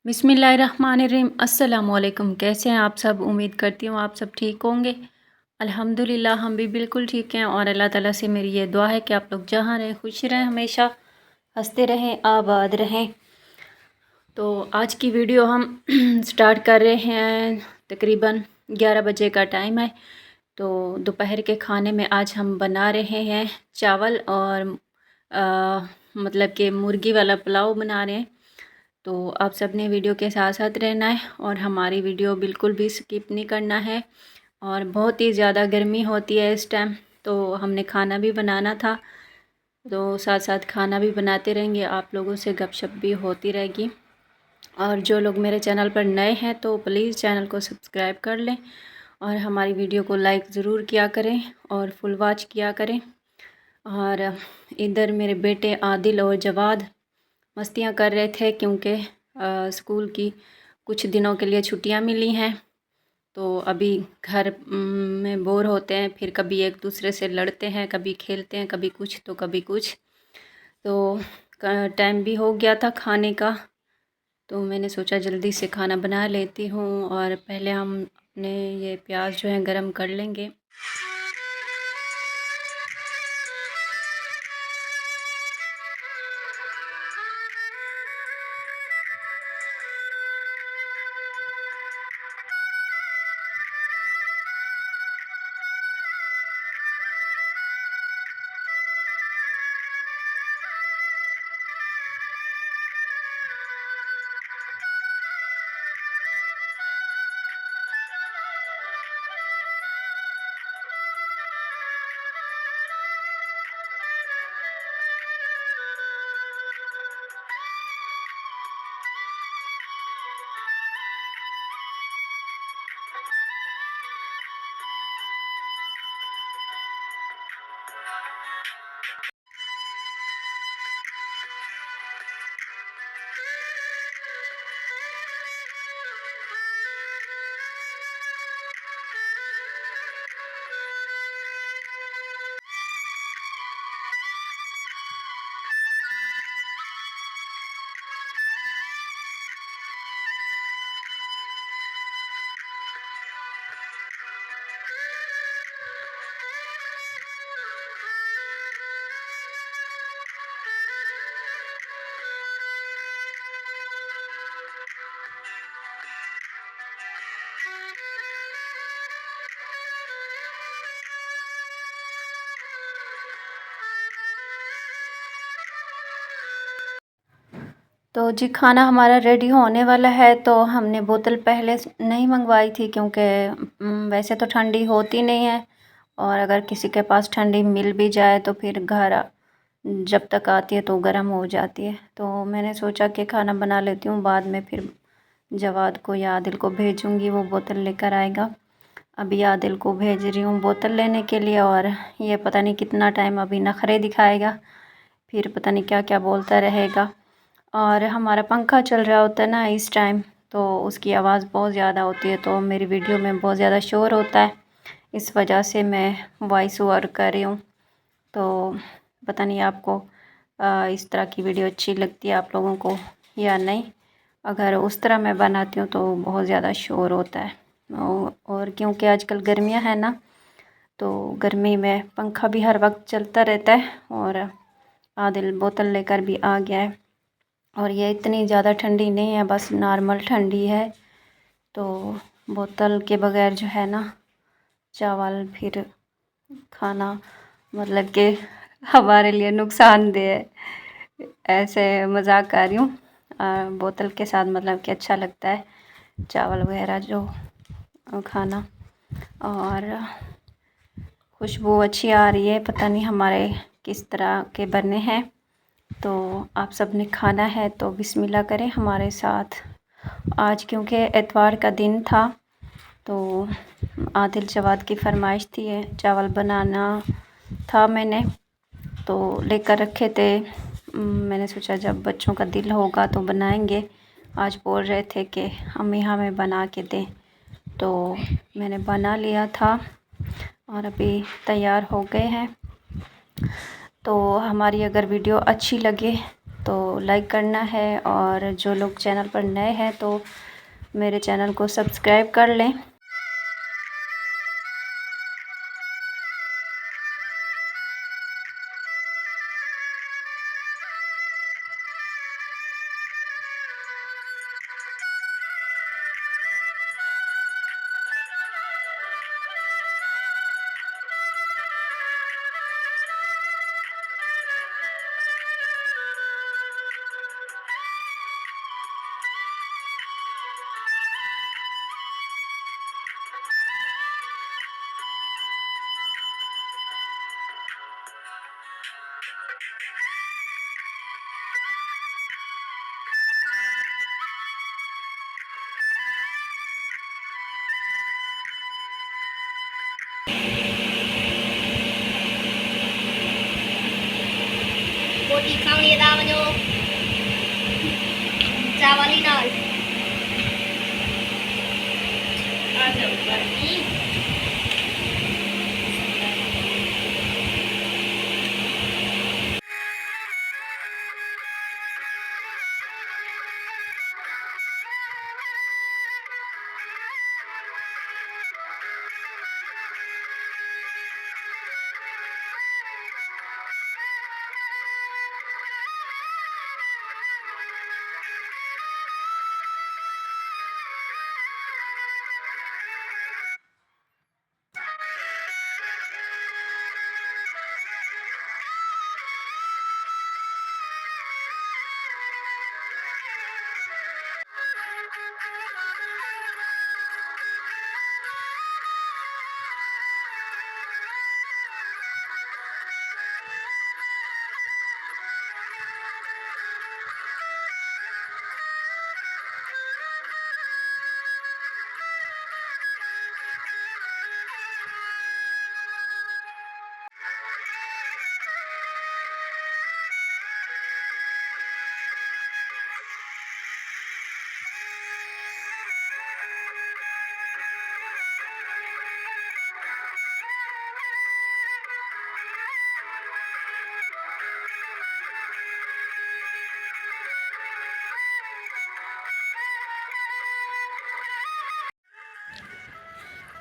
बिस्मिल्लाहिर्रहमानिर्रहीम। अस्सलामुअलैकुम। कैसे हैं आप सब? उम्मीद करती हूँ आप सब ठीक होंगे। अल्हम्दुलिल्लाह हम भी बिल्कुल ठीक हैं और अल्लाह ताला से मेरी ये दुआ है कि आप लोग जहाँ रहें खुश रहें, हमेशा हंसते रहें, आबाद रहें। तो आज की वीडियो हम स्टार्ट कर रहे हैं। तकरीबन 11 बजे का टाइम है। तो दोपहर के खाने में आज हम बना रहे हैं चावल और मतलब कि मुर्गी वाला पुलाव बना रहे हैं। तो आप सब ने वीडियो के साथ साथ रहना है और हमारी वीडियो बिल्कुल भी स्किप नहीं करना है। और बहुत ही ज़्यादा गर्मी होती है इस टाइम, तो हमने खाना भी बनाना था, तो साथ साथ खाना भी बनाते रहेंगे, आप लोगों से गपशप भी होती रहेगी। और जो लोग मेरे चैनल पर नए हैं तो प्लीज़ चैनल को सब्सक्राइब कर लें और हमारी वीडियो को लाइक ज़रूर किया करें और फुल वॉच किया करें। और इधर मेरे बेटे आदिल और जवाद मस्तियाँ कर रहे थे क्योंकि स्कूल की कुछ दिनों के लिए छुट्टियां मिली हैं। तो अभी घर में बोर होते हैं, फिर कभी एक दूसरे से लड़ते हैं, कभी खेलते हैं, कभी कुछ तो कभी कुछ। तो टाइम भी हो गया था खाने का, तो मैंने सोचा जल्दी से खाना बना लेती हूँ। और पहले हम अपने ये प्याज जो है गरम कर लेंगे। तो जी खाना हमारा रेडी होने वाला है। तो हमने बोतल पहले नहीं मंगवाई थी क्योंकि वैसे तो ठंडी होती नहीं है, और अगर किसी के पास ठंडी मिल भी जाए तो फिर घर जब तक आती है तो गर्म हो जाती है। तो मैंने सोचा कि खाना बना लेती हूँ, बाद में फिर जवाद को या आदिल को भेजूँगी, वो बोतल लेकर आएगा। अभी आदिल को भेज रही हूँ बोतल लेने के लिए, और ये पता नहीं कितना टाइम अभी नखरे दिखाएगा, फिर पता नहीं क्या क्या बोलता रहेगा। और हमारा पंखा चल रहा होता है ना इस टाइम, तो उसकी आवाज़ बहुत ज़्यादा होती है, तो मेरी वीडियो में बहुत ज़्यादा शोर होता है, इस वजह से मैं वॉइस ओवर कर रही हूँ। तो पता नहीं आपको इस तरह की वीडियो अच्छी लगती है आप लोगों को या नहीं। अगर उस तरह मैं बनाती हूँ तो बहुत ज़्यादा शोर होता है, और क्योंकि आजकल गर्मियाँ हैं ना, तो गर्मी में पंखा भी हर वक्त चलता रहता है। और आदिल बोतल लेकर भी आ गया है, और ये इतनी ज़्यादा ठंडी नहीं है, बस नॉर्मल ठंडी है। तो बोतल के बगैर जो है ना चावल फिर खाना मतलब कि हमारे लिए नुकसानदेह है। ऐसे मजाक कर रही हूँ। बोतल के साथ मतलब कि अच्छा लगता है चावल वगैरह जो खाना, और खुशबू अच्छी आ रही है। पता नहीं हमारे किस तरह के बने हैं। तो आप सब ने खाना है तो बिस्मिल्लाह करें हमारे साथ। आज क्योंकि एतवार का दिन था, तो आदिल जवाद की फरमाइश थी, चावल बनाना था, मैंने तो लेकर रखे थे। मैंने सोचा जब बच्चों का दिल होगा तो बनाएंगे। आज बोल रहे थे कि अम्मी हमें बना के दें, तो मैंने बना लिया था और अभी तैयार हो गए हैं। तो हमारी अगर वीडियो अच्छी लगे तो लाइक करना है, और जो लोग चैनल पर नए हैं तो मेरे चैनल को सब्सक्राइब कर लें। रोटी खानी था वञो चावल ही नाल आ जाओ भाई।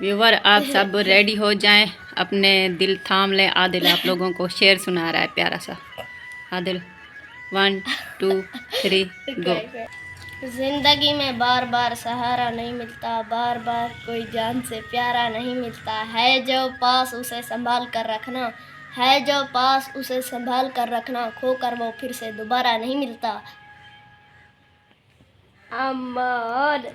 व्यूवर आप सब रेडी हो जाएं, अपने दिल थाम लें। आदिल आप लोगों को शेर सुना रहा है प्यारा सा। आदिल 1 2 3 गो। जिंदगी में बार बार सहारा नहीं मिलता, बार बार कोई जान से प्यारा नहीं मिलता, है जो पास उसे संभाल कर रखना, है जो पास उसे संभाल कर रखना, खोकर वो फिर से दोबारा नहीं मिलता। अमर